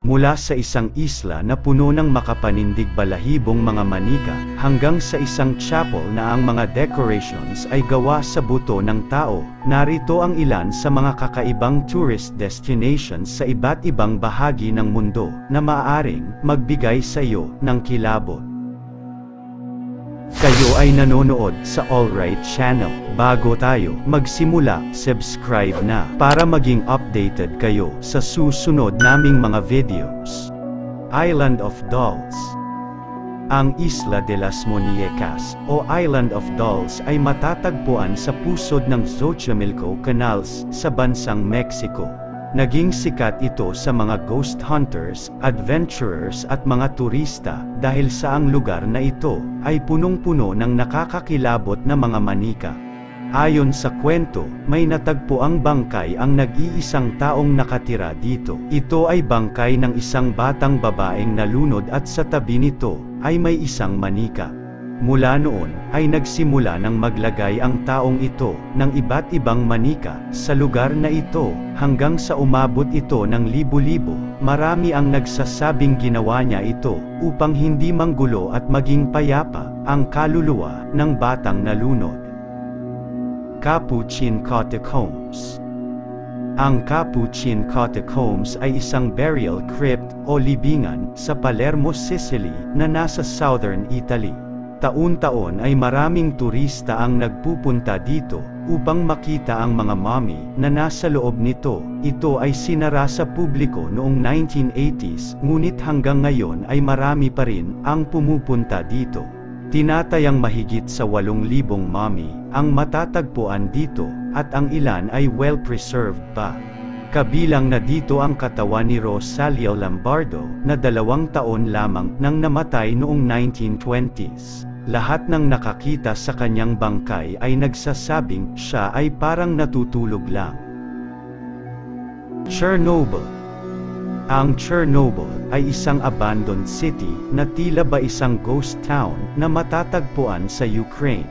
Mula sa isang isla na puno ng makapanindig balahibong mga manika, hanggang sa isang chapel na ang mga decorations ay gawa sa buto ng tao, narito ang ilan sa mga kakaibang tourist destinations sa iba't ibang bahagi ng mundo, na maaaring magbigay sa iyo ng kilabot. Kayo ay nanonood sa Alright Channel. Bago tayo magsimula, subscribe na para maging updated kayo sa susunod naming mga videos. Island of Dolls. Ang Isla de las Muñecas, o Island of Dolls ay matatagpuan sa pusod ng Xochimilco Canals, sa bansang Mexico. Naging sikat ito sa mga ghost hunters, adventurers at mga turista, dahil sa ang lugar na ito ay punong-puno ng nakakakilabot na mga manika. Ayon sa kwento, may natagpo ang bangkay ang nag-iisang taong nakatira dito. Ito ay bangkay ng isang batang babaeng nalunod at sa tabi nito ay may isang manika. Mula noon, ay nagsimula ng maglagay ang taong ito ng iba't ibang manika sa lugar na ito, hanggang sa umabot ito ng libo-libo. Marami ang nagsasabing ginawa niya ito upang hindi manggulo at maging payapa ang kaluluwa ng batang nalunod. Capuchin Catacombs. Ang Capuchin Catacombs ay isang burial crypt o libingan sa Palermo, Sicily, na nasa southern Italy. Taon-taon ay maraming turista ang nagpupunta dito upang makita ang mga mummy na nasa loob nito. Ito ay sinara sa publiko noong 1980s, ngunit hanggang ngayon ay marami pa rin ang pumupunta dito. Tinatayang mahigit sa 8,000 mummy ang matatagpuan dito, at ang ilan ay well-preserved pa. Kabilang na dito ang katawan ni Rosalía Lombardo, na 2 taon lamang nang namatay noong 1920s. Lahat ng nakakita sa kanyang bangkay ay nagsasabing siya ay parang natutulog lang. Chernobyl. Ang Chernobyl ay isang abandoned city na tila ba isang ghost town na matatagpuan sa Ukraine.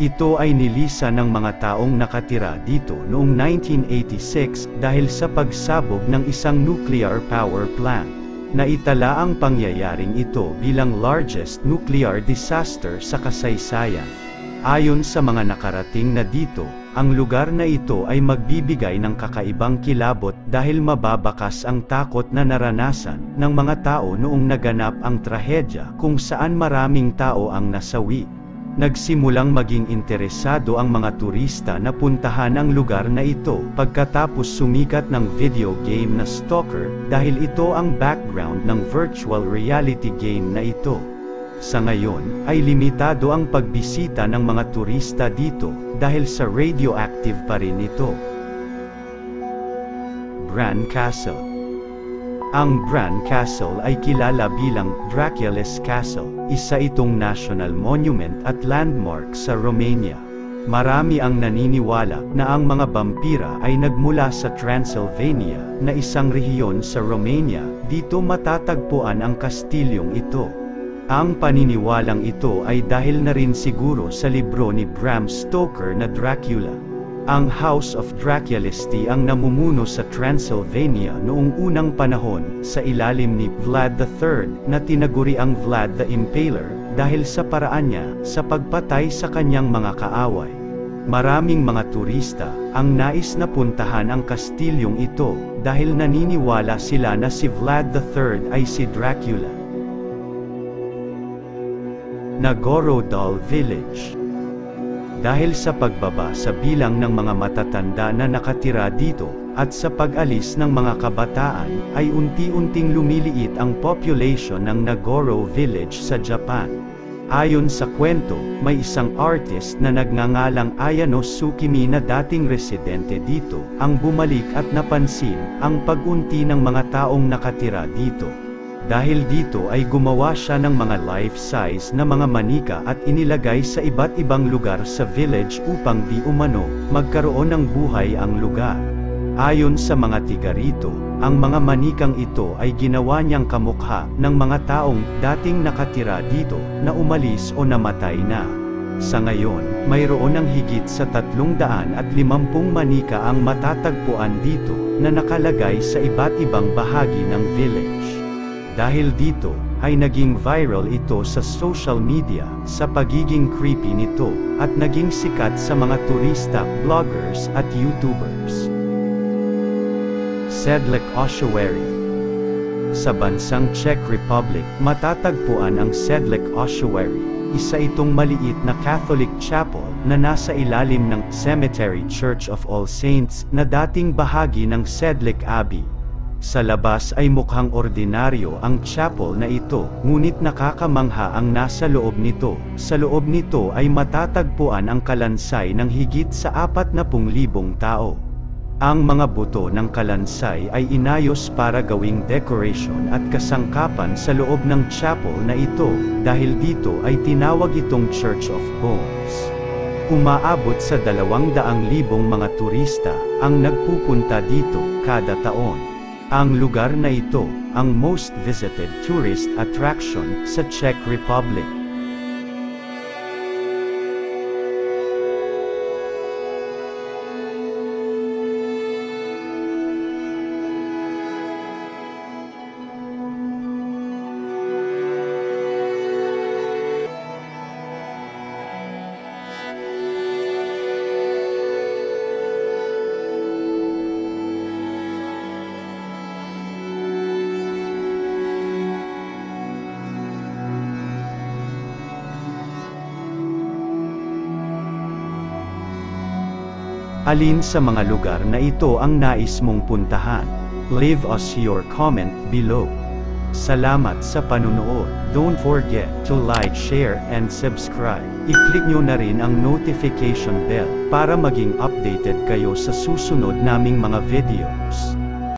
Ito ay nilisan ng mga taong nakatira dito noong 1986 dahil sa pagsabog ng isang nuclear power plant. Naitala ang pangyayaring ito bilang largest nuclear disaster sa kasaysayan. Ayon sa mga nakarating na dito, ang lugar na ito ay magbibigay ng kakaibang kilabot dahil mababakas ang takot na naranasan ng mga tao noong naganap ang trahedya kung saan maraming tao ang nasawi. Nagsimulang maging interesado ang mga turista na puntahan ang lugar na ito pagkatapos sumikat ng video game na Stalker, dahil ito ang background ng virtual reality game na ito. Sa ngayon, ay limitado ang pagbisita ng mga turista dito dahil sa radioactive pa rin ito. Bran Castle. Ang Bran Castle ay kilala bilang Dracula's Castle. Isa itong national monument at landmark sa Romania. Marami ang naniniwala na ang mga vampira ay nagmula sa Transylvania, na isang rehiyon sa Romania. Dito matatagpuan ang kastilyong ito. Ang paniniwalang ito ay dahil na rin siguro sa libro ni Bram Stoker na Dracula. Ang House of Draculisti ang namumuno sa Transylvania noong unang panahon, sa ilalim ni Vlad III, na tinaguri ang Vlad the Impaler, dahil sa paraan niya sa pagpatay sa kanyang mga kaaway. Maraming mga turista ang nais na puntahan ang kastilyong ito, dahil naniniwala sila na si Vlad III ay si Dracula. Nagorodol Village. Dahil sa pagbaba sa bilang ng mga matatanda na nakatira dito, at sa pag-alis ng mga kabataan, ay unti-unting lumiliit ang population ng Nagoro Village sa Japan. Ayon sa kwento, may isang artist na nagngangalang Ayano Tsukimi na dating residente dito, ang bumalik at napansin ang pag-unti ng mga taong nakatira dito. Dahil dito ay gumawa siya ng mga life-size na mga manika at inilagay sa iba't ibang lugar sa village upang di umano magkaroon ng buhay ang lugar. Ayon sa mga tiga rito, ang mga manikang ito ay ginawa niyang kamukha ng mga taong dating nakatira dito na umalis o namatay na. Sa ngayon, mayroon ng higit sa 350 manika ang matatagpuan dito na nakalagay sa iba't ibang bahagi ng village. Dahil dito, ay naging viral ito sa social media, sa pagiging creepy nito, at naging sikat sa mga turista, vloggers, at YouTubers. Sedlec Ossuary. Sa bansang Czech Republic, matatagpuan ang Sedlec Ossuary. Isa itong maliit na Catholic chapel na nasa ilalim ng Cemetery Church of All Saints na dating bahagi ng Sedlec Abbey. Sa labas ay mukhang ordinaryo ang chapel na ito, ngunit nakakamangha ang nasa loob nito. Sa loob nito ay matatagpuan ang kalansay ng higit sa 40,000 tao. Ang mga buto ng kalansay ay inayos para gawing decoration at kasangkapan sa loob ng chapel na ito, dahil dito ay tinawag itong Church of Bones. Umaabot sa 200,000 mga turista ang nagpupunta dito kada taon. Ang lugar na ito, ang most visited tourist attraction sa Czech Republic. Alin sa mga lugar na ito ang nais mong puntahan? Leave us your comment below. Salamat sa panunood. Don't forget to like, share, and subscribe. I-click nyo na rin ang notification bell para maging updated kayo sa susunod naming mga videos.